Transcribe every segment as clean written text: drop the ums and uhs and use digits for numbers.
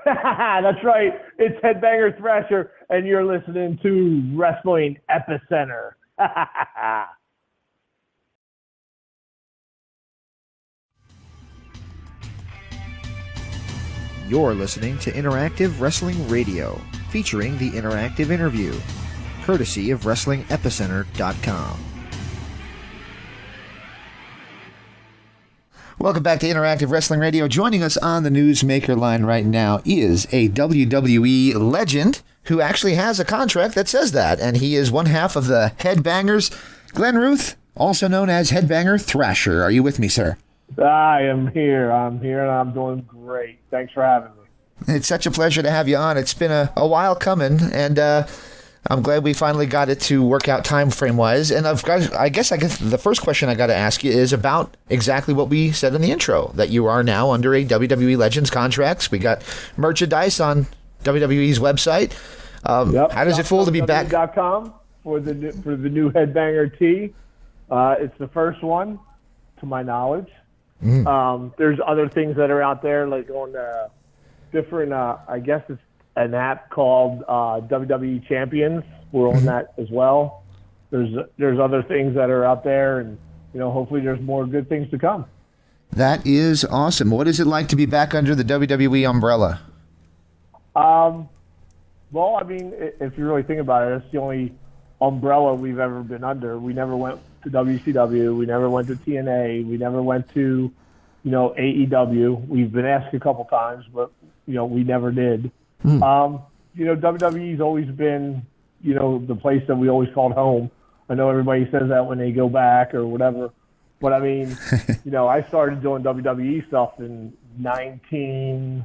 That's right. It's Headbanger Thrasher, and you're listening to Wrestling Epicenter. You're listening to Interactive Wrestling Radio, featuring the interactive interview, courtesy of WrestlingEpicenter.com. Welcome back to Interactive Wrestling Radio. Joining us on the Newsmaker line right now is a WWE legend who actually has a contract that says that, and he is one half of the Headbangers. Glenn Ruth, also known as Headbanger Thrasher. Are you with me, sir? I am here. I'm here, and I'm doing great. Thanks for having me. It's such a pleasure to have you on. It's been a while coming, and I'm glad we finally got it to work out time frame wise. And I guess the first question I got to ask you is about exactly what we said in the intro, that you are now under a WWE Legends contract. We got merchandise on WWE's website. Yep. How does it feel to be back? WWE.com for the new Headbanger tee. It's the first one, to my knowledge. There's other things that are out there, like on different, I guess it's an app called WWE Champions. We're on that as well. There's other things that are out there, and hopefully there's more good things to come. That is awesome. What is it like to be back under the WWE umbrella? Well, I mean, if you really think about it, it's the only umbrella we've ever been under. We never went to WCW. We never went to TNA. We never went to, AEW. We've been asked a couple times, but, we never did. WWE's always been, the place that we always called home. I know everybody says that when they go back or whatever. But, I mean, I started doing WWE stuff in 92.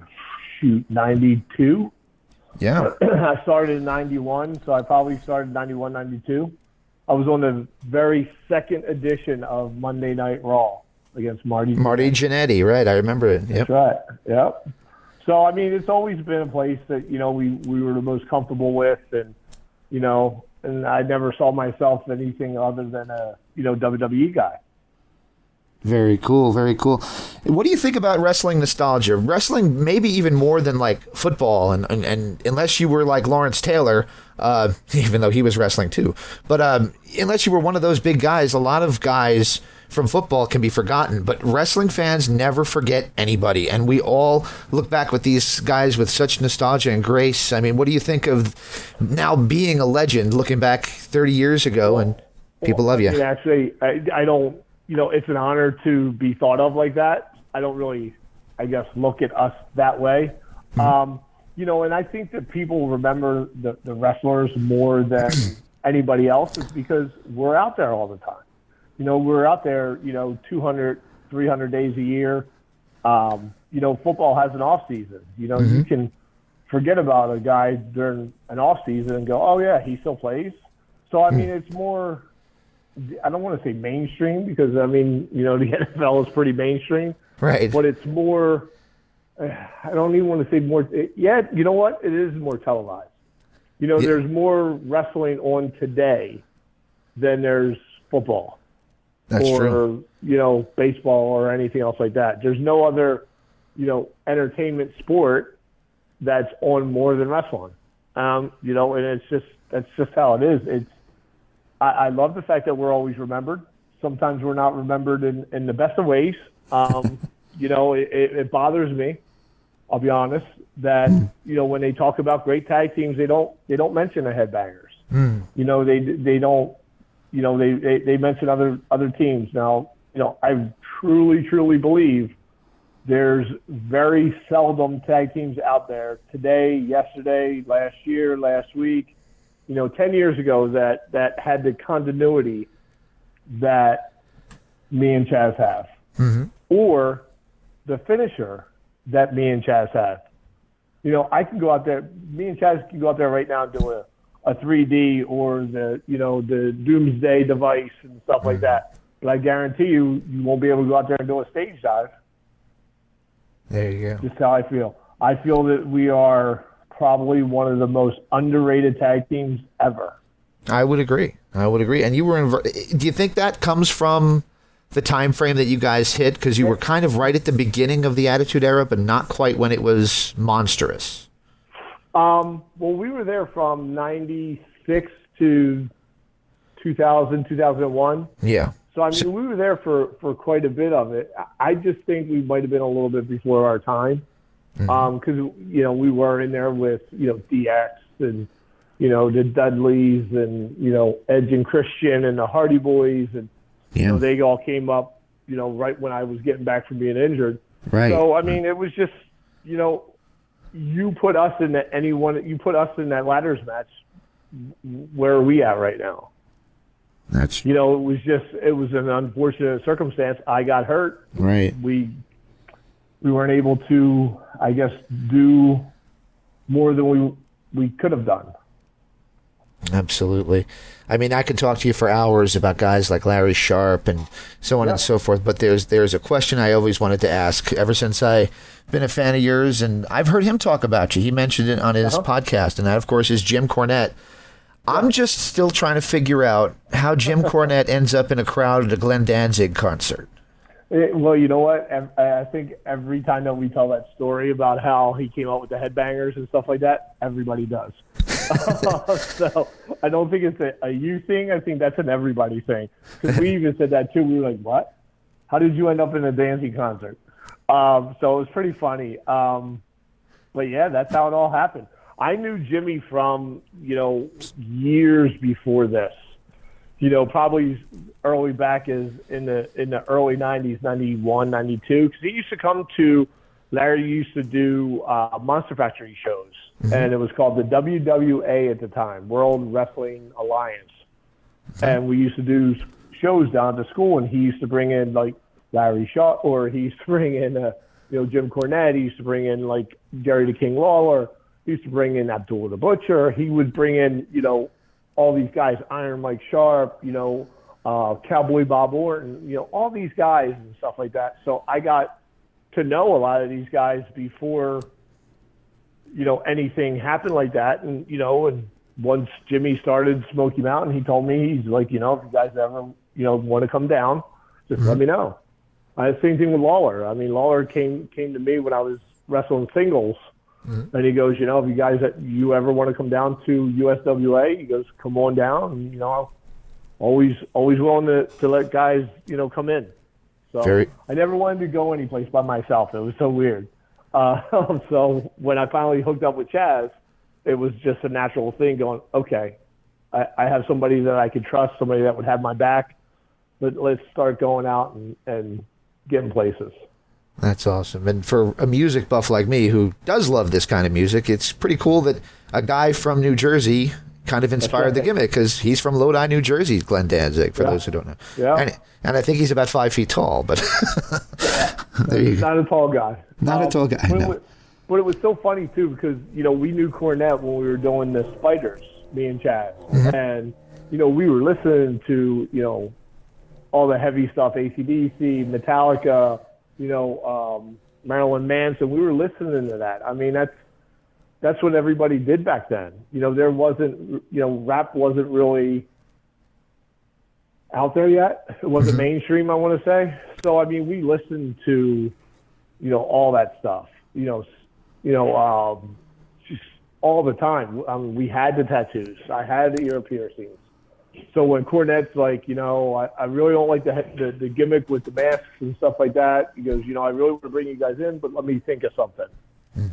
Yeah. I started in 91, so I probably started 91, 92. I was on the very second edition of Monday Night Raw against Marty Jannetty, right? I remember it. Yep. That's right. Yep. So, I mean, it's always been a place that, we were the most comfortable with, and, and I never saw myself anything other than a, WWE guy. Very cool, very cool. What do you think about wrestling nostalgia? Wrestling maybe even more than like football, and unless you were like Lawrence Taylor, even though he was wrestling too. But unless you were one of those big guys, a lot of guys from football can be forgotten. But wrestling fans never forget anybody, and we all look back with these guys with such nostalgia and grace. I mean, what do you think of now being a legend, looking back 30 years ago, and people love you? Actually, I don't. It's an honor to be thought of like that. I don't really, I guess, look at us that way. And I think that people remember the wrestlers more than anybody else is because we're out there all the time. We're out there, 200, 300 days a year. Football has an off season. You can forget about a guy during an off season and go, oh yeah, he still plays. So, I mean, it's more, I don't want to say mainstream because, I mean, the NFL is pretty mainstream. Right. But it's more, I don't even want to say more. Yeah, you know what? It is more televised. There's more wrestling on today than there's football. That's true. Or, baseball or anything else like that. There's no other, entertainment sport that's on more than wrestling. And that's just how it is. I love the fact that we're always remembered. Sometimes we're not remembered in the best of ways. It bothers me, I'll be honest, that, when they talk about great tag teams, they don't mention the Headbangers. They don't, they mention other teams. Now, I truly believe there's very seldom tag teams out there today, yesterday, last year, last week, 10 years ago that had the continuity that me and Chaz have, or the finisher that me and Chaz have. I can go out there, me and Chaz can go out there right now and do a 3D or the Doomsday device and stuff like that. But I guarantee you won't be able to go out there and do a stage dive. There you go. Just how I feel. I feel that we are probably one of the most underrated tag teams ever. I would agree. And you were do you think that comes from the time frame that you guys hit? Because you were kind of right at the beginning of the Attitude Era, but not quite when it was monstrous. Well, we were there from 96 to 2000, 2001. Yeah. So, I mean, we were there for quite a bit of it. I just think we might have been a little bit before our time. Because, you know, we were in there with, you know, DX and, you know, the Dudleys and, you know, Edge and Christian and the Hardy Boys. And, you know, they all came up, you know, right when I was getting back from being injured. Right. So, I mean, it was just, you know, you put us in that ladders match. Where are we at right now? That's, you know, it was an unfortunate circumstance. I got hurt. Right. We weren't able to, I guess, do more than we could have done. Absolutely. I mean, I could talk to you for hours about guys like Larry Sharp and so on and so forth, but there's a question I always wanted to ask ever since I've been a fan of yours, and I've heard him talk about you. He mentioned it on his podcast, and that, of course, is Jim Cornette. I'm just still trying to figure out how Jim Cornette ends up in a crowd at a Glenn Danzig concert. Well, you know what? I think every time that we tell that story about how he came up with the headbangers and stuff like that, everybody does. So I don't think it's a you thing. I think that's an everybody thing. Because we even said that too. We were like, what? How did you end up in a Danzig concert? So it was pretty funny. But yeah, that's how it all happened. I knew Jimmy from, you know, years before this. You know, probably early back is in the early 90s, 91, 92. Because he used to come to, Larry used to do Monster Factory shows. And it was called the WWA at the time, World Wrestling Alliance. And we used to do shows down at the school, and he used to bring in, like, Larry Shaw, or he used to bring in, you know, Jim Cornette. He used to bring in, like, Jerry the King Lawler. He used to bring in Abdullah the Butcher. He would bring in, you know, all these guys, Iron Mike Sharp, you know, Cowboy Bob Orton, you know, all these guys and stuff like that. So I got to know a lot of these guys before, you know, anything happened like that. And, you know, and once Jimmy started Smoky Mountain, he told me, he's like, you know, if you guys ever, you know, want to come down, just let me know. Same thing with Lawler. I mean, Lawler came to me when I was wrestling singles. And he goes, you know, if you ever want to come down to USWA, he goes, come on down. And, you know, I'm always willing to let guys, you know, come in. So I never wanted to go anyplace by myself. It was so weird. So when I finally hooked up with Chaz, it was just a natural thing going, okay, I have somebody that I could trust, somebody that would have my back, but let's start going out and getting places. That's awesome. And for a music buff like me who does love this kind of music, it's pretty cool that a guy from New Jersey kind of inspired the gimmick, because he's from Lodi, New Jersey, Glenn Danzig, for those who don't know. Yeah. And I think he's about 5 feet tall, but there you go. Not a tall guy. Not a tall guy, no. But it was so funny, too, because, you know, we knew Cornette when we were doing the Spiders, me and Chad. And, you know, we were listening to, you know, all the heavy stuff, AC/DC, Metallica, you know, Marilyn Manson. We were listening to that. I mean, that's what everybody did back then. You know, there wasn't, you know, rap wasn't really out there yet. It wasn't mainstream, I want to say. So, I mean, we listened to, you know, all that stuff, just all the time. I mean, we had the tattoos. I had the ear piercings. So when Cornette's like, you know, I really don't like the gimmick with the masks and stuff like that, he goes, you know, I really want to bring you guys in, but let me think of something.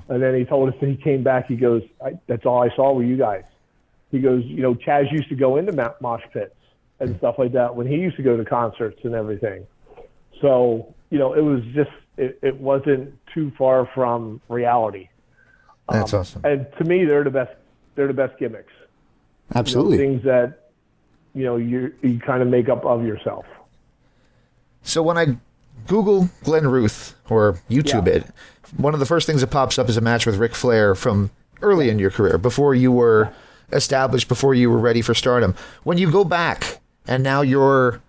And then he told us that he came back, he goes, that's all I saw were you guys. He goes, you know, Chaz used to go into mosh pits and stuff like that when he used to go to concerts and everything. So, you know, it was just, it wasn't too far from reality. That's awesome. And to me, they're the best gimmicks. Absolutely. You know, things that, you know, you kind of make up of yourself. So when I Google Glenn Ruth or YouTube it, one of the first things that pops up is a match with Ric Flair from early in your career, before you were established, before you were ready for stardom. When you go back and now you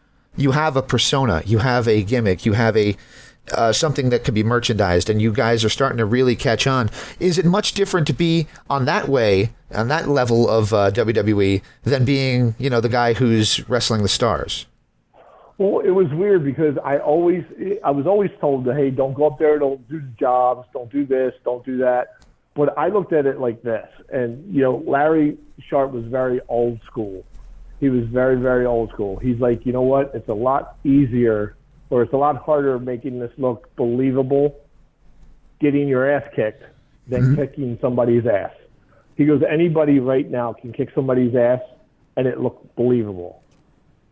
have a persona, you have a gimmick, you have a something that can be merchandised, and you guys are starting to really catch on. Is it much different to be on that level of WWE than being, you know, the guy who's wrestling the stars? Well, it was weird because I was always told that, hey, don't go up there, don't do the jobs, don't do this, don't do that. But I looked at it like this, and Larry Sharp was very old school. He was very, very old school. He's like, you know what? It's a lot easier, or it's a lot harder making this look believable, getting your ass kicked, than kicking somebody's ass. He goes, anybody right now can kick somebody's ass, and it looks believable.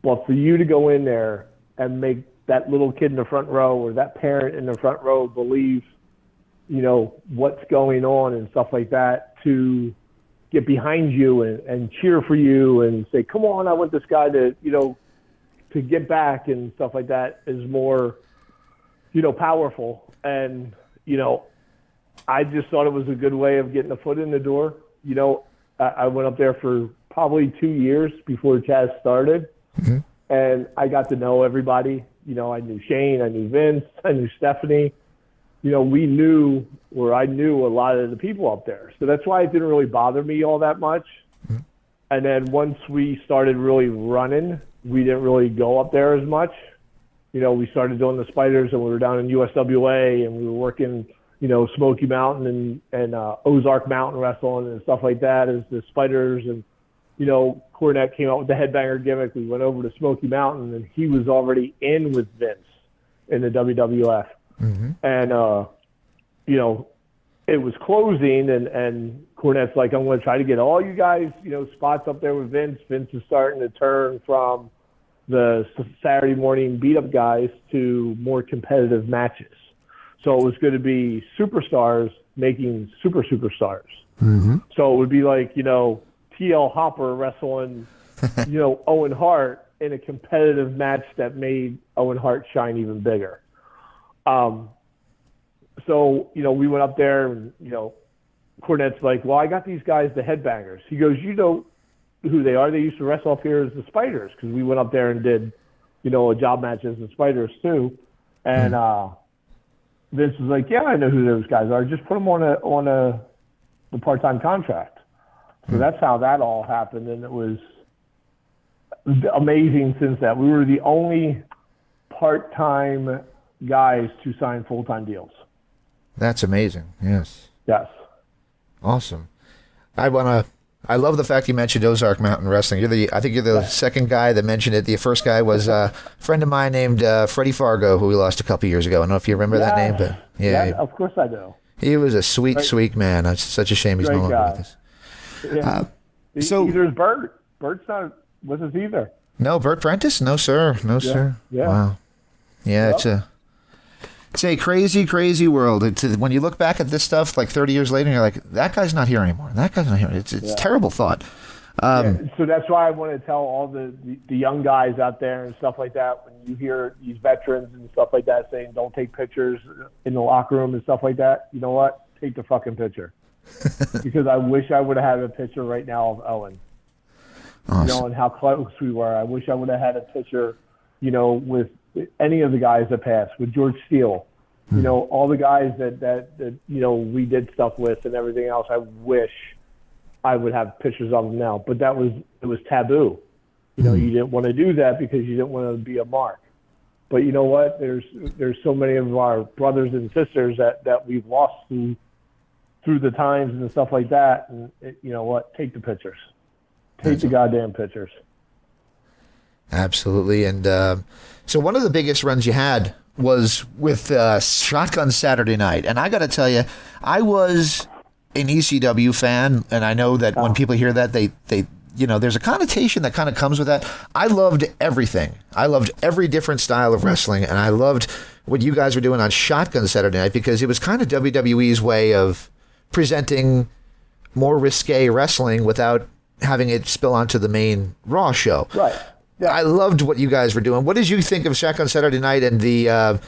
But for you to go in there and make that little kid in the front row or that parent in the front row believe, what's going on and stuff like that, to get behind you and cheer for you and say, come on, I want this guy to get back and stuff like that, is more, powerful. And, I just thought it was a good way of getting a foot in the door. I went up there for probably 2 years before Chaz started. Mm-hmm. And I got to know everybody. I knew Shane, I knew Vince, I knew Stephanie. I knew a lot of the people up there. So that's why it didn't really bother me all that much. Mm-hmm. And then once we started really running, we didn't really go up there as much. We started doing the Spiders, and we were down in USWA, and we were working, Smoky Mountain and Ozark Mountain Wrestling and stuff like that as the Spiders. And Cornette came out with the Headbanger gimmick. We went over to Smoky Mountain, and he was already in with Vince in the WWF. Mm-hmm. And, it was closing, and Cornette's like, I'm going to try to get all you guys, spots up there with Vince. Vince is starting to turn from the Saturday morning beat-up guys to more competitive matches. So it was going to be superstars making superstars. Mm-hmm. So it would be like, T.L. Hopper wrestling, Owen Hart in a competitive match that made Owen Hart shine even bigger. So, we went up there and, Cornette's like, well, I got these guys, the Headbangers. He goes, you know who they are? They used to wrestle up here as the Spiders, because we went up there and did, a job match as the Spiders too. And Vince was like, yeah, I know who those guys are. Just put them on the part-time contract. So that's how that all happened, and it was amazing since that. We were the only part-time guys to sign full-time deals. That's amazing, yes. Yes. Awesome. I love the fact you mentioned Ozark Mountain Wrestling. I think you're the second guy that mentioned it. The first guy was a friend of mine named Freddie Fargo, who we lost a couple years ago. I don't know if you remember that name, but yeah, of course I do. He was a sweet man. It's such a shame he's no longer with us. Yeah. Either is Bert. Bert's not with us either. No, Bert Prentice? No, sir. No, sir. Yeah. Wow. Yeah, yep. It's a crazy, crazy world. When you look back at this stuff like 30 years later, you're like, that guy's not here anymore. That guy's not here. It's a terrible thought. So that's why I want to tell all the young guys out there and stuff like that, when you hear these veterans and stuff like that saying don't take pictures in the locker room and stuff like that, you know what? Take the fucking picture. Because I wish I would have had a picture right now of Owen. Awesome. And how close we were. I wish I would have had a picture, with any of the guys that passed, with George Steele. All the guys that we did stuff with and everything else. I wish I would have pictures of them now. But it was taboo. You didn't want to do that because you didn't want to be a mark. But you know what? There's so many of our brothers and sisters that we've lost through the times and stuff like that. And you know what? Take the pictures. Take the goddamn pictures. Absolutely. And so one of the biggest runs you had was with Shotgun Saturday Night. And I got to tell you, I was an ECW fan, and I know that when people hear that, they there's a connotation that kind of comes with that. I loved everything. I loved every different style of wrestling, and I loved what you guys were doing on Shotgun Saturday Night, because it was kind of WWE's way of presenting more risque wrestling without having it spill onto the main Raw show. Right. Yeah. I loved what you guys were doing. What did you think of Shotgun Saturday Night and the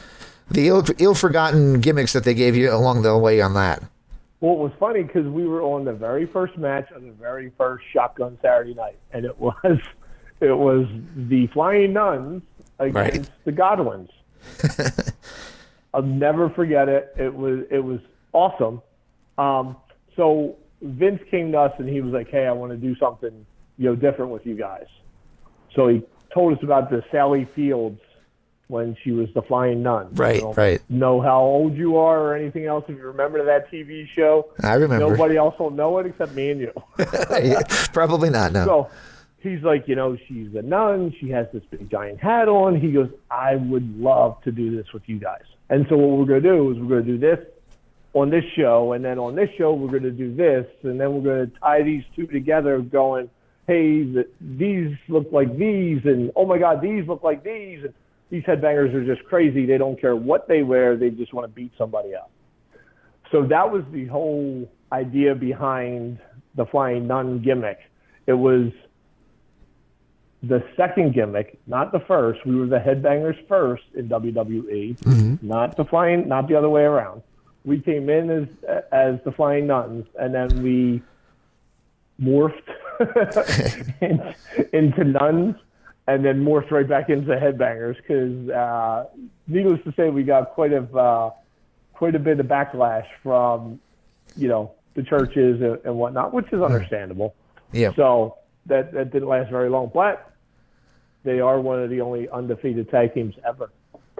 ill-forgotten gimmicks that they gave you along the way on that? Well, it was funny because we were on the very first match of the very first Shotgun Saturday Night, and it was the Flying Nuns against the Godwins. I'll never forget it. It was awesome. So Vince came to us and he was like, "Hey, I want to do something different with you guys." So he told us about the Sally Fields when she was the Flying Nun. Right, I don't right. know how old you are or anything else. If you remember that TV show, I remember. Nobody else will know it except me and you. Yeah, probably not, no. So he's like, she's a nun. She has this big giant hat on. He goes, I would love to do this with you guys. And so what we're going to do is we're going to do this on this show, and then on this show we're going to do this, and then we're going to tie these two together going, hey, these look like these, and oh my God, these look like these. And these headbangers are just crazy. They don't care what they wear. They just want to beat somebody up. So that was the whole idea behind the Flying Nun gimmick. It was the second gimmick, not the first. We were the headbangers first in WWE, not the other way around. We came in as the Flying Nuns, and then we morphed into nuns, and then morphed right back into headbangers. Because needless to say, we got quite a bit of backlash from the churches and whatnot, which is understandable. Yeah. So that didn't last very long, but they are one of the only undefeated tag teams ever.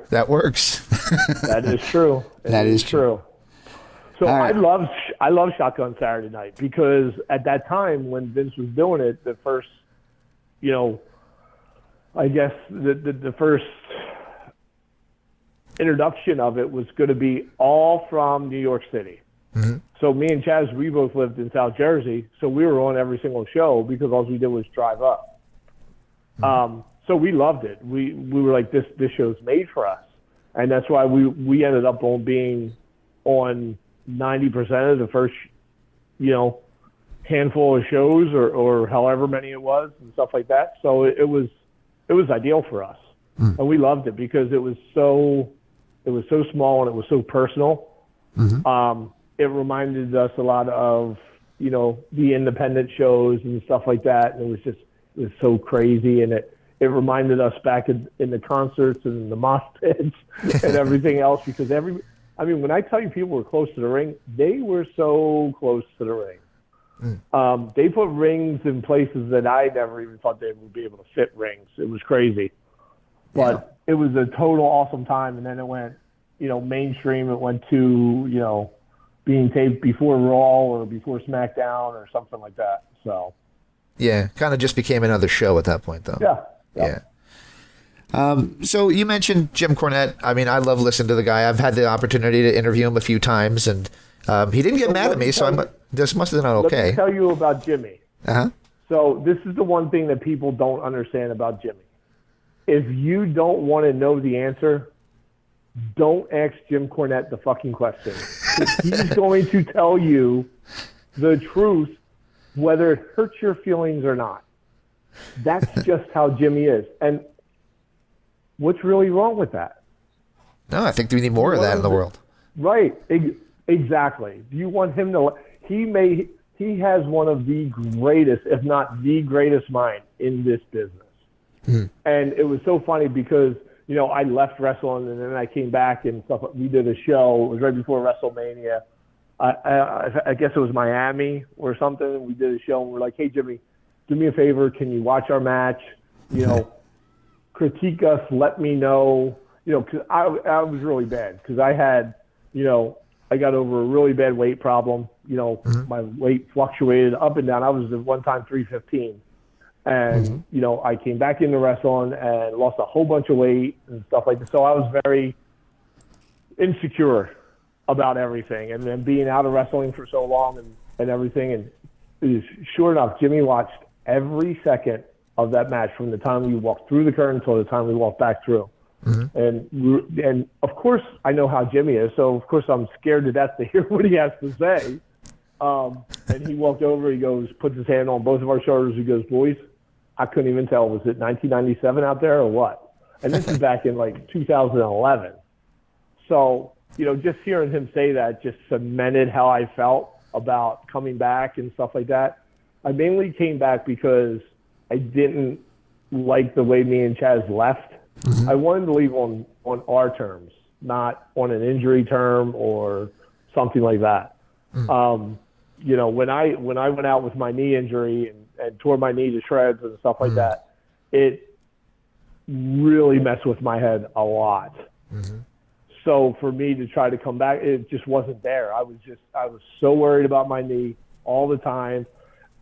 That works. That is true. That is true. So right. I love Shotgun Saturday Night because at that time when Vince was doing it, the first, I guess the first introduction of it was going to be all from New York City. Mm-hmm. So me and Chaz, we both lived in South Jersey, so we were on every single show because all we did was drive up. Mm-hmm. So we loved it. We were like, this show's made for us, and that's why we ended up being on 90% of the first, handful of shows or however many it was and stuff like that. So it was ideal for us, and we loved it because it was so small and it was so personal. Mm-hmm. It reminded us a lot of the independent shows and stuff like that, and it was so crazy, and it reminded us back in the concerts and the mosh pits and everything else because when I tell you people were close to the ring, they were so close to the ring. They put rings in places that I never even thought they would be able to fit rings. It was crazy. But it was a total awesome time. And then it went, mainstream. It went to, being taped before Raw or before SmackDown or something like that. So. Yeah, kind of just became another show at that point, though. Yeah. So you mentioned Jim Cornette. I mean, I love listening to the guy. I've had the opportunity to interview him a few times, and he didn't get mad at me, so this must have been okay. Let me tell you about Jimmy. Uh-huh. So this is the one thing that people don't understand about Jimmy. If you don't want to know the answer, don't ask Jim Cornette the fucking question. He's going to tell you the truth, whether it hurts your feelings or not. That's just how Jimmy is. And what's really wrong with that? No, I think we need more of that in the world. Right. Exactly. Do you want him to... He has one of the greatest, if not the greatest mind in this business. And it was so funny because, I left wrestling and then I came back and stuff. We did a show. It was right before WrestleMania. I guess it was Miami or something. We did a show and we're like, hey, Jimmy, do me a favor. Can you watch our match? Critique us. Let me know. Because I was really bad because I had, I got over a really bad weight problem. My weight fluctuated up and down. I was at one time 315. And, I came back into wrestling and lost a whole bunch of weight and stuff like that. So I was very insecure about everything. And then being out of wrestling for so long and everything. And sure enough, Jimmy watched every second of that match from the time we walked through the curtain until the time we walked back through. Mm-hmm. And of course, I know how Jimmy is. So, of course, I'm scared to death to hear what he has to say. And he walked over, he goes, puts his hand on both of our shoulders. He goes, boys, I couldn't even tell. Was it 1997 out there or what? And this is back in like 2011. So, just hearing him say that just cemented how I felt about coming back and stuff like that. I mainly came back because I didn't like the way me and Chaz left. Mm-hmm. I wanted to leave on our terms, not on an injury term or something like that. Mm-hmm. When I went out with my knee injury and tore my knee to shreds and stuff like that, it really messed with my head a lot. Mm-hmm. So for me to try to come back, it just wasn't there. I was so worried about my knee all the time,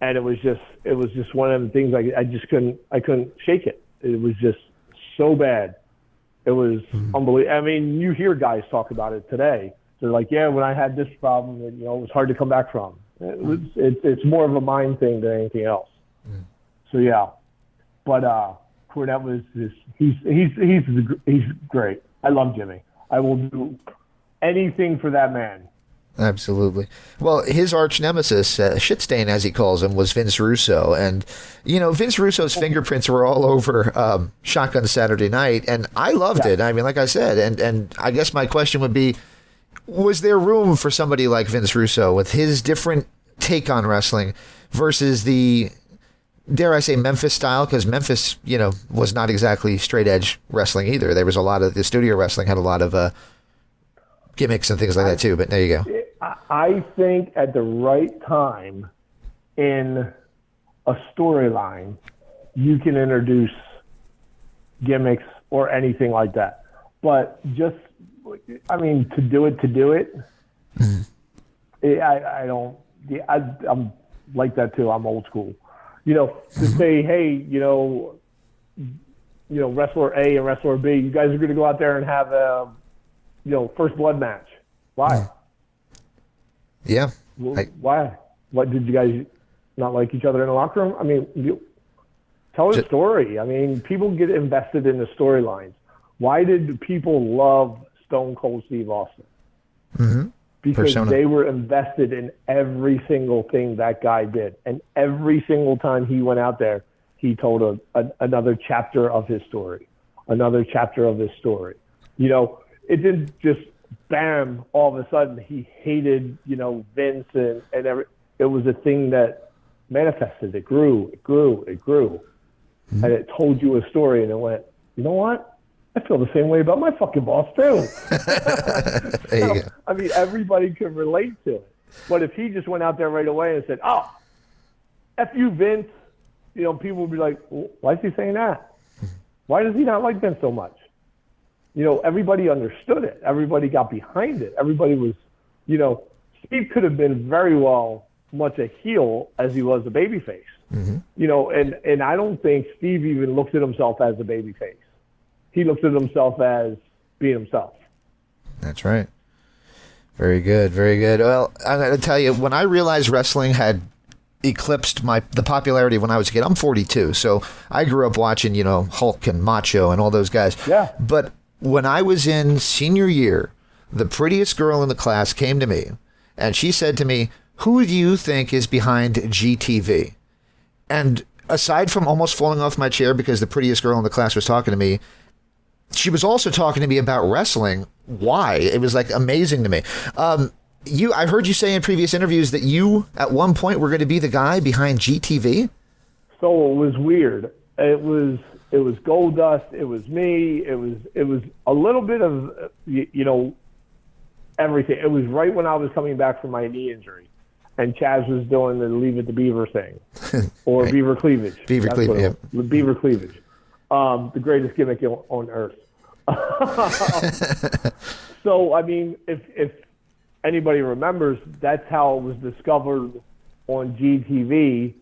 and it was just one of the things I couldn't shake it. It was just so bad. It was unbelievable. I mean, you hear guys talk about it today. They're like, yeah, when I had this problem, it was hard to come back from. It's more of a mind thing than anything else. Mm. So yeah, but Cornette was he's great. I love Jimmy. I will do anything for that man. Absolutely. Well, his arch nemesis, Shitstain as he calls him, was Vince Russo. And, Vince Russo's fingerprints were all over Shotgun Saturday Night, and I loved it. I mean, like I said, and I guess my question would be, was there room for somebody like Vince Russo with his different take on wrestling versus the, dare I say, Memphis style? Because Memphis, was not exactly straight edge wrestling either. There was a lot of, the studio wrestling had a lot of gimmicks and things like that too, but there you go. I think at the right time in a storyline, you can introduce gimmicks or anything like that. But just, to do it, mm-hmm. I'm like that too. I'm old school. To say, hey, wrestler A and wrestler B, you guys are going to go out there and have a, first blood match. Why? Yeah. Why? What, did you guys not like each other in the locker room? I mean, tell a story. I mean, people get invested in the storylines. Why did people love Stone Cold Steve Austin? Mm-hmm. Because they were invested in every single thing that guy did. And every single time he went out there, he told another chapter of his story. Another chapter of his story. It didn't just, bam, all of a sudden he hated, Vince and it was a thing that manifested. It grew. Mm-hmm. And it told you a story, and it went, you know what? I feel the same way about my fucking boss too. There you go. I mean, everybody can relate to it. But if he just went out there right away and said, "Oh, F you, Vince," people would be like, well, "Why is he saying that? Why does he not like Vince so much?" Everybody understood it. Everybody got behind it. Everybody was, Steve could have been very well much a heel as he was a babyface. Mm-hmm. And I don't think Steve even looked at himself as a babyface. He looked at himself as being himself. That's right. Very good, very good. Well, I'm going to tell you, when I realized wrestling had eclipsed the popularity when I was a kid, I'm 42, so I grew up watching, Hulk and Macho and all those guys. Yeah. But when I was in senior year, the prettiest girl in the class came to me, and she said to me, "Who do you think is behind GTV?" And aside from almost falling off my chair because the prettiest girl in the class was talking to me, she was also talking to me about wrestling. Why? It was like amazing to me. I heard you say in previous interviews that you, at one point, were going to be the guy behind GTV. So it was weird. It was Goldust. It was me. It was a little bit of everything. It was right when I was coming back from my knee injury, and Chaz was doing the Leave It to Beaver thing, or right. Beaver Cleavage. Beaver Cleavage. Yeah. Beaver Cleavage. The greatest gimmick on earth. So, I mean, if anybody remembers, that's how it was discovered on GTV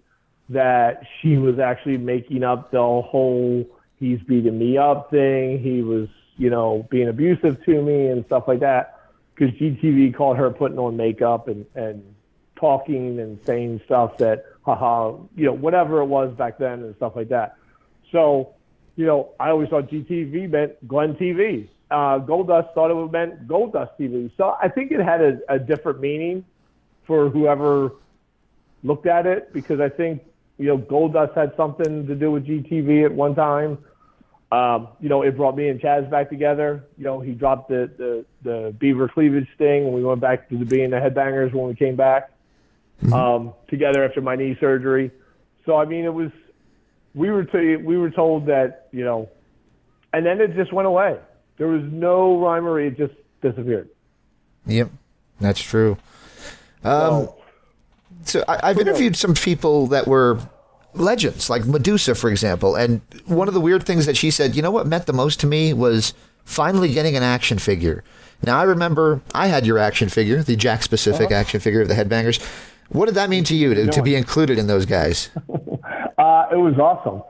that she was actually making up the whole he's beating me up thing. He was, being abusive to me and stuff like that, because GTV called her putting on makeup and talking and saying stuff that, whatever it was back then and stuff like that. So, I always thought GTV meant Glenn TV. Goldust thought it meant Goldust TV. So I think it had a different meaning for whoever looked at it, because I think, Goldust had something to do with GTV at one time. It brought me and Chaz back together. He dropped the Beaver Cleavage thing, and we went back to being the Headbangers when we came back together after my knee surgery. So, I mean, it was... We were told that, and then it just went away. There was no rhymery. It just disappeared. Yep, that's true. So I've interviewed some people that were legends like Medusa, for example. And one of the weird things that she said, you know what meant the most to me was finally getting an action figure. Now, I remember I had your action figure, the Jack specific action figure of the Headbangers. What did that mean to you to be included in those guys? It was awesome.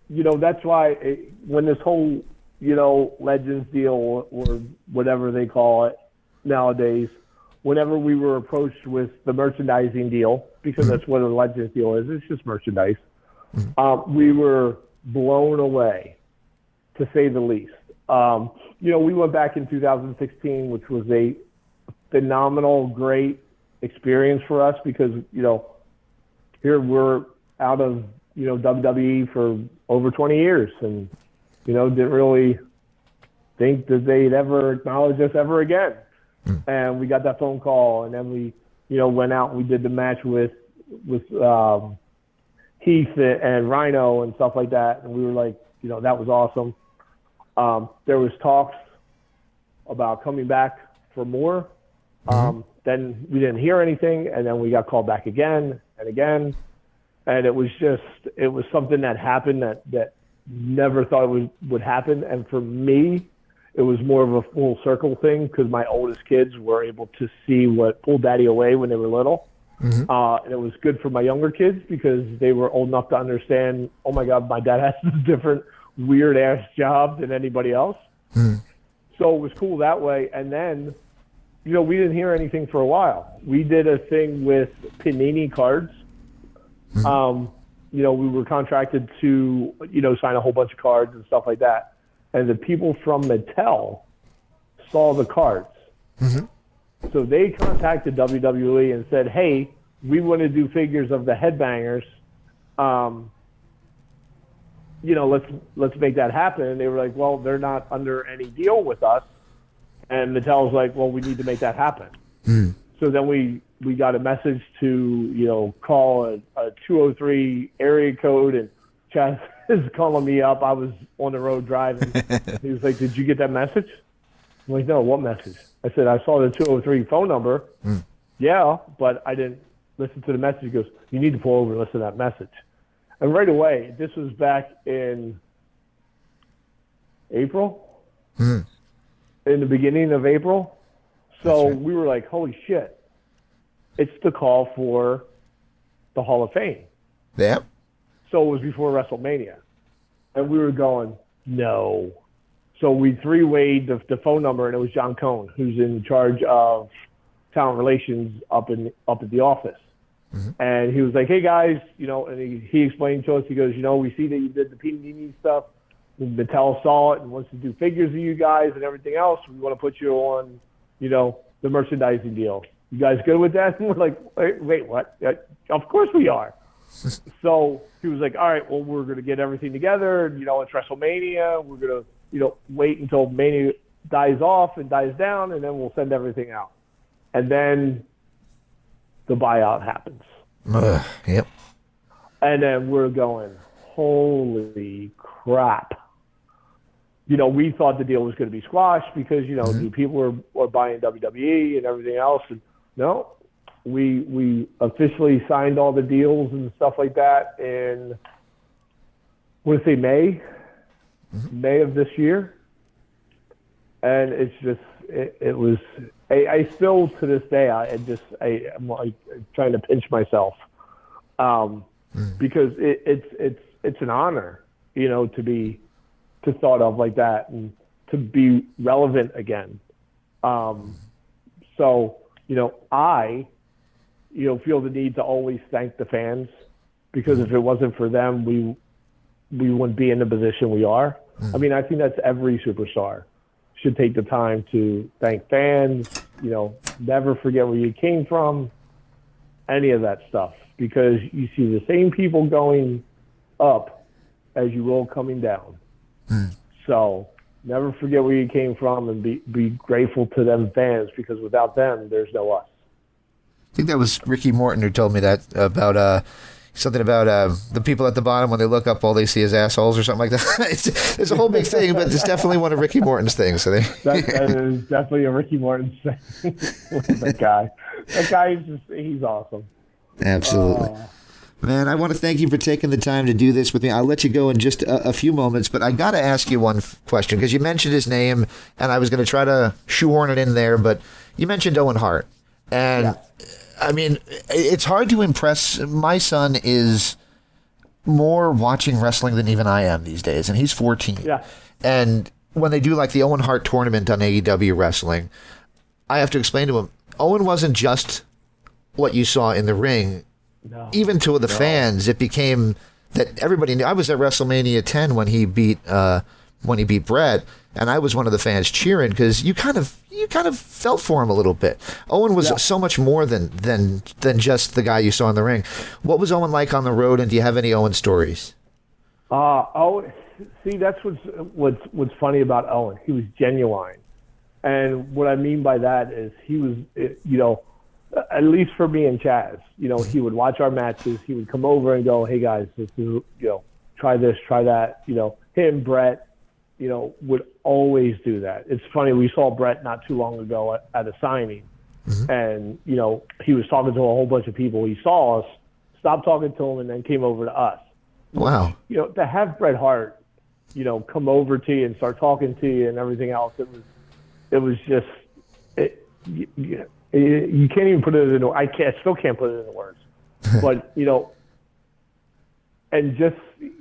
That's why when this whole, Legends deal or whatever they call it nowadays, whenever we were approached with the merchandising deal, because that's what a Legends deal is, it's just merchandise, we were blown away, to say the least. We went back in 2016, which was a phenomenal, great experience for us because, here we're out of, WWE for over 20 years and, didn't really think that they'd ever acknowledge us ever again. And we got that phone call, and then we, went out and we did the match with Heath and Rhino and stuff like that. And we were like, that was awesome. There was talks about coming back for more. Then we didn't hear anything, and then we got called back again and again. And it was something that happened that never thought would happen. And for me, it was more of a full circle thing because my oldest kids were able to see what pulled Daddy away when they were little. And it was good for my younger kids because they were old enough to understand, oh my God, my dad has a different weird ass job than anybody else. So it was cool that way. And then, we didn't hear anything for a while. We did a thing with Panini cards. We were contracted to, sign a whole bunch of cards and stuff like that. And the people from Mattel saw the cards. So they contacted WWE and said, hey, we want to do figures of the Headbangers. Let's make that happen. And they were like, well, they're not under any deal with us. And Mattel's like, well, we need to make that happen. So then we got a message to, call a 203 area code, and Chaz is calling me up. I was on the road driving. He was like, did you get that message? I'm like, no, what message? I said, I saw the 203 phone number. Yeah, but I didn't listen to the message. He goes, you need to pull over and listen to that message. And right away, this was back in April, in the beginning of April. So we were like, holy shit. It's the call for the Hall of Fame. Yeah. So it was before WrestleMania. And we were going, no. So we three-wayed the phone number, and it was John Cohn, who's in charge of talent relations up at the office. And he was like, hey, guys, and he explained to us, he goes, we see that you did the PDD stuff. Mattel saw it and wants to do figures of you guys and everything else. We want to put you on, the merchandising deal. You guys good with that? And we're like, wait, what? Of course we are. So he was like, all right, well, we're going to get everything together. It's WrestleMania. We're going to, wait until Mania dies off and dies down, and then we'll send everything out. And then the buyout happens. Yep. And then we're going, holy crap. We thought the deal was going to be squashed because, people were buying WWE and everything else. And no, we officially signed all the deals and stuff like that in, I want to say May of this year. And it's just, it was, I still to this day, I'm like trying to pinch myself because it's an honor, to thought of like that and to be relevant again. So, I, feel the need to always thank the fans because if it wasn't for them, we wouldn't be in the position we are. I mean, I think that's every superstar should take the time to thank fans, never forget where you came from, any of that stuff, because you see the same people going up as you will coming down. So never forget where you came from and be grateful to them fans because without them, there's no us. I think that was Ricky Morton who told me that about something about the people at the bottom, when they look up, all they see is assholes or something like that. It's a whole big thing, but it's definitely one of Ricky Morton's things. So that is definitely a Ricky Morton thing. That guy is he's awesome. Absolutely. Man, I want to thank you for taking the time to do this with me. I'll let you go in just a few moments, but I got to ask you one question because you mentioned his name, and I was going to try to shoehorn it in there, but you mentioned Owen Hart. And, I mean, it's hard to impress. My son is more watching wrestling than even I am these days, and he's 14. Yeah. And when they do, like, the Owen Hart tournament on AEW Wrestling, I have to explain to him, Owen wasn't just what you saw in the ring. No. Even to the fans, it became that everybody knew. I was at WrestleMania 10 when he beat Brett, and I was one of the fans cheering because you kind of felt for him a little bit. Owen was so much more than just the guy you saw in the ring. What was Owen like on the road, and do you have any Owen stories? See, that's what's funny about Owen. He was genuine, and what I mean by that is he was, at least for me and Chaz, he would watch our matches. He would come over and go, "Hey guys, this is, try this, try that." Him, Brett, would always do that. It's funny. We saw Brett not too long ago at a signing, and he was talking to a whole bunch of people. He saw us, stopped talking to him, and then came over to us. Wow. To have Bret Hart, come over to you and start talking to you and everything else, it was just you can't even put it into. I still can't put it into words, but and just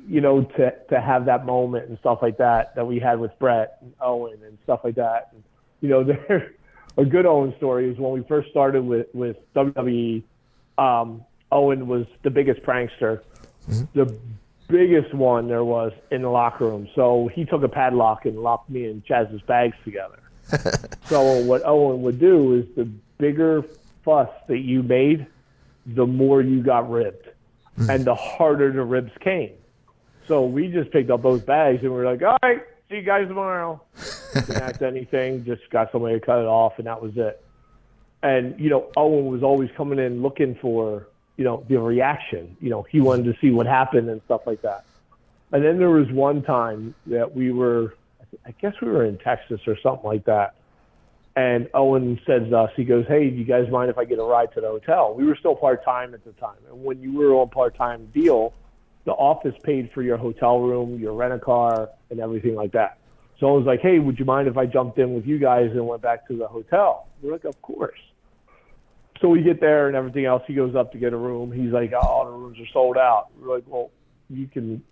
to have that moment and stuff like that we had with Brett and Owen and stuff like that. And, there a good Owen story is when we first started with WWE. Owen was the biggest prankster, the biggest one there was in the locker room. So he took a padlock and locked me and Chaz's bags together. So what Owen would do is the bigger fuss that you made, the more you got ribbed, and the harder the ribs came. So we just picked up those bags and we were like, "All right, see you guys tomorrow." Didn't act anything, just got somebody to cut it off, and that was it. And Owen was always coming in looking for the reaction. He wanted to see what happened and stuff like that. And then there was one time that I guess we were in Texas or something like that. And Owen said to us, he goes, "Hey, do you guys mind if I get a ride to the hotel?" We were still part-time at the time. And when you were on part-time deal, the office paid for your hotel room, your rent-a-car, and everything like that. So I was like, "Hey, would you mind if I jumped in with you guys and went back to the hotel?" We're like, "Of course." So we get there and everything else. He goes up to get a room. He's like, "Oh, the rooms are sold out." We're like, "Well, you can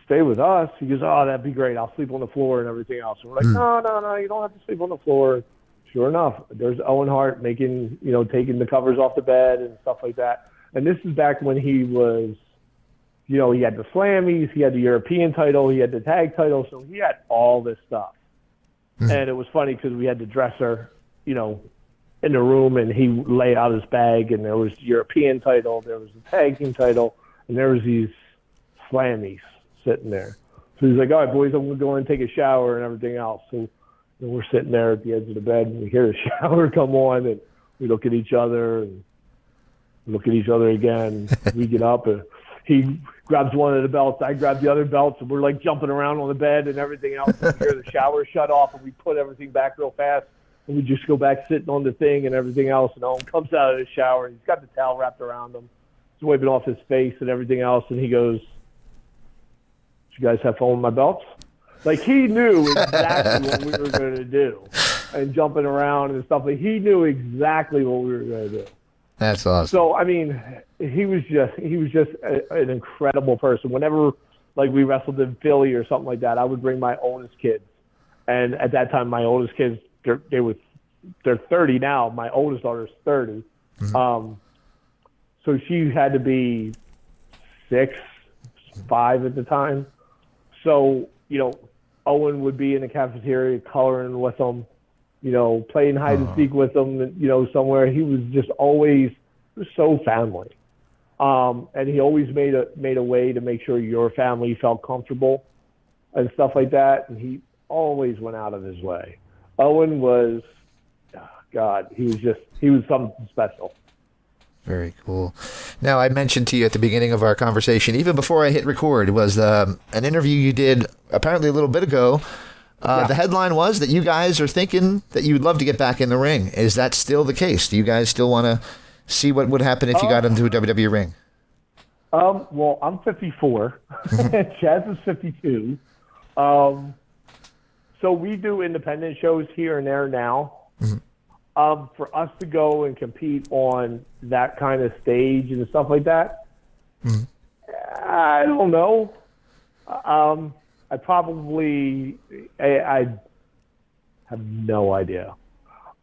stay with us." He goes, "Oh, that'd be great. I'll sleep on the floor and everything else." And we're like, No, you don't have to sleep on the floor." Sure enough, there's Owen Hart taking the covers off the bed and stuff like that. And this is back when he was, he had the Slammies, he had the European title, he had the tag title, so he had all this stuff. And it was funny because we had the dresser, in the room, and he laid out his bag, and there was the European title, there was the tag team title, and there was these Slammies sitting there. So he's like, "All right, boys, I'm going to go in and take a shower and everything else." So we're sitting there at the edge of the bed, and we hear the shower come on, and we look at each other, and look at each other again. We get up, and he grabs one of the belts, I grab the other belts, and we're like jumping around on the bed and everything else. And we hear the shower shut off, and we put everything back real fast, and we just go back sitting on the thing and everything else. And Owen comes out of the shower, and he's got the towel wrapped around him. He's wiping off his face and everything else, and he goes, "Did you guys have fun with my belts?" Like, he knew exactly what we were going to do, and jumping around and stuff. Like, he knew exactly what we were going to do. That's awesome. So, I mean, he was just an incredible person. Whenever, like, we wrestled in Philly or something like that, I would bring my oldest kids. And at that time, my oldest kids, they're 30 now. My oldest daughter's 30. So she had to be 6, 5 at the time. So, Owen would be in the cafeteria coloring with them, playing hide and seek with them, somewhere. He was just always so family. And he always made a way to make sure your family felt comfortable and stuff like that. And he always went out of his way. Owen was, he was something special. Very cool. Now, I mentioned to you at the beginning of our conversation, even before I hit record, was an interview you did apparently a little bit ago. The headline was that you guys are thinking that you'd love to get back in the ring. Is that still the case? Do you guys still want to see what would happen if you got into a WWE ring? Well, I'm 54, and Chaz is 52. So we do independent shows here and there now. For us to go and compete on that kind of stage and stuff like that, I don't know. I have no idea.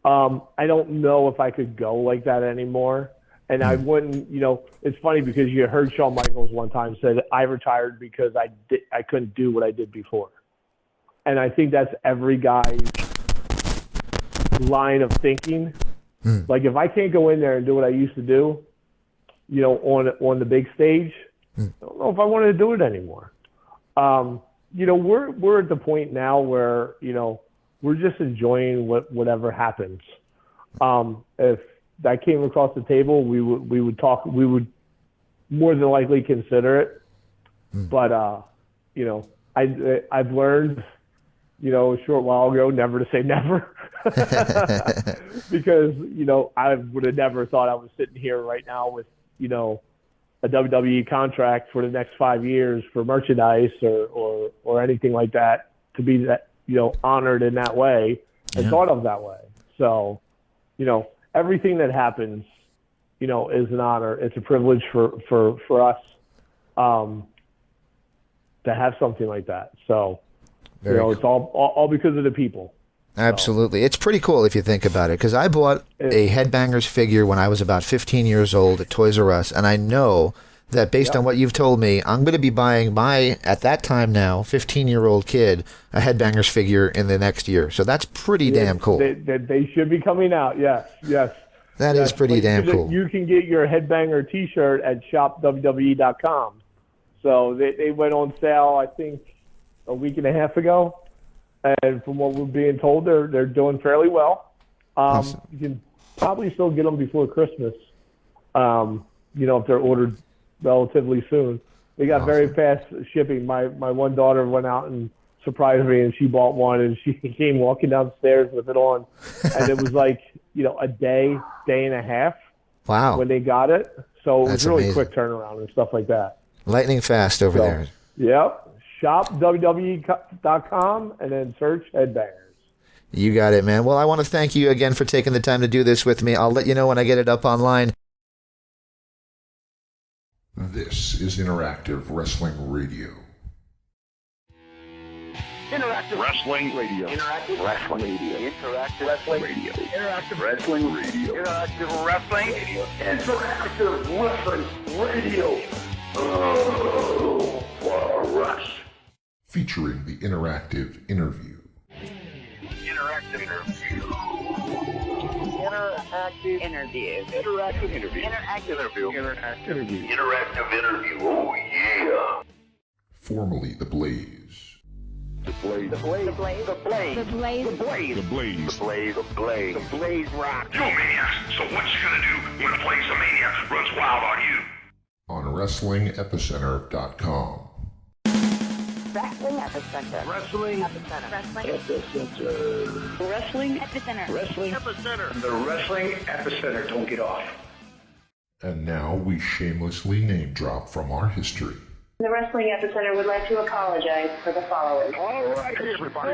I don't know if I could go like that anymore. And I wouldn't, it's funny because you heard Shawn Michaels one time said, I retired because I couldn't do what I did before. And I think that's every guy's line of thinking. Like, if I can't go in there and do what I used to do, on the big stage, I don't know if I wanted to do it anymore. We're at the point now where, we're just enjoying whatever happens. If that came across the table, we would talk. We would more than likely consider it. But I've learned, a short while ago, never to say never, because I would have never thought I was sitting here right now with a WWE contract for the next 5 years for merchandise or anything like that, to be that honored in that way and thought of that way. So everything that happens, is an honor. It's a privilege for us to have something like that. So, cool. It's all because of the people. Absolutely. It's pretty cool if you think about it, because I bought a Headbangers figure when I was about 15 years old at Toys R Us, and I know that based on what you've told me, I'm going to be buying my, at that time now, 15-year-old kid a Headbangers figure in the next year. So that's pretty damn cool. They should be coming out, yes. That is pretty damn cool. You can get your Headbanger T-shirt at shopwwe.com. So they went on sale, I think, a week and a half ago. And from what we're being told, they're doing fairly well. Awesome. You can probably still get them before Christmas, if they're ordered relatively soon. They got very fast shipping. My one daughter went out and surprised me, and she bought one, and she came walking downstairs with it on. And it was like, a day and a half when they got it. So it was really amazing. Quick turnaround and stuff like that. Lightning fast over there. Yep. Shop WWE.com and then search Headbangers. You got it, man. Well, I want to thank you again for taking the time to do this with me. I'll let you know when I get it up online. This is Interactive Wrestling Radio. Interactive Wrestling Radio. Interactive Wrestling Radio. Interactive Wrestling Radio. Interactive Wrestling Radio. Interactive Wrestling Radio. Interactive Wrestling Radio. Rush. Featuring the interactive interview. Interactive interview. Interactive interview. Interactive interview. Interactive interview. Interactive interview. Interactive interview. Oh yeah. Formerly the Blaze. The Blaze. The Blaze. The Blaze. The Blaze. The Blaze. The Blaze. The Blaze. The Blaze. The Blaze. The Blaze rock. Yo, Maniacs, so what you gonna do when the Blaze of Maniacs runs wild on you? On WrestlingEpicenter.com. Wrestling Epicenter. Wrestling Epicenter. Wrestling Epicenter. Wrestling Epicenter. Wrestling Epicenter. The Wrestling Epicenter. Don't get off. And now we shamelessly name drop from our history. The Wrestling Epicenter would like to apologize for the following. All right, everybody.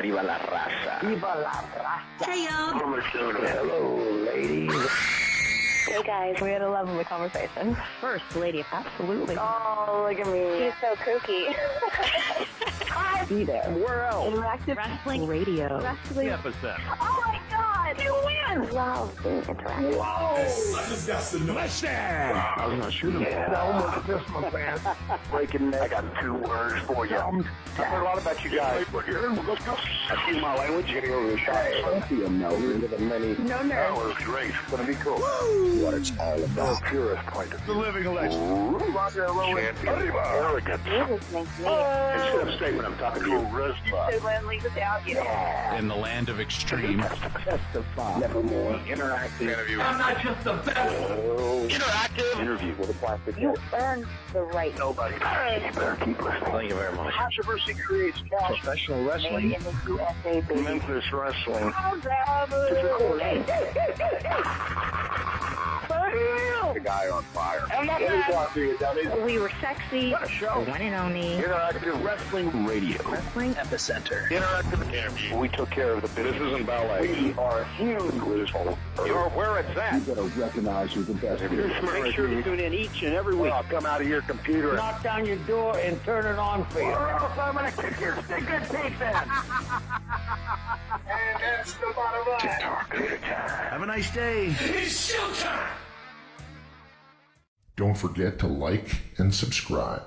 Viva la raza. Viva la raza. Hey, y'all. Hello, ladies. Hey, guys. We had a lovely conversation. First lady. Absolutely. Oh, look at me. She's so kooky. Be there. Where else? Interactive Wrestling Radio. Wrestling Epicenter. Oh, my God. You win. Wow, being interactive. Whoa. I just got some listen. I was going to shoot him. Yeah, I almost missed my man. Breaking neck. I got 2 words for you. I've heard a lot about you guys. Let's go. I see my language. You're going to go to the shop. Plenty of no. We're going to many. No nerves. That was great. It's going to be cool. Woo. What it's all about. The purest point of view. The living legend. Champion. Arrogant. You're listening to me. Instead of statement, I'm talking to you. You're so lonely without you. In the land of extreme. Testify. Nevermore. Interactive interview. I'm not just the best. Interactive interview with a plastic You earned the right. Nobody. You better keep listening. Thank you very much. Controversy creates cash. Professional wrestling. Made in the USA, baby. Memphis wrestling. a guy on fire. I'm not bad. We were sexy. What a show. The one and only. Interactive Wrestling Radio. Wrestling Epicenter. Interactive interview. We took care of the business. This isn't ballet. We are huge with this whole. You're where it's at. You better recognize who's the best. Make sure to tune in each and every week. Well, come out of your computer. Knock down your door and turn it on for you. Or else I'm going to kick your stinking teeth in. And that's the bottom line. Have a nice day. It's showtime! Don't forget to like and subscribe.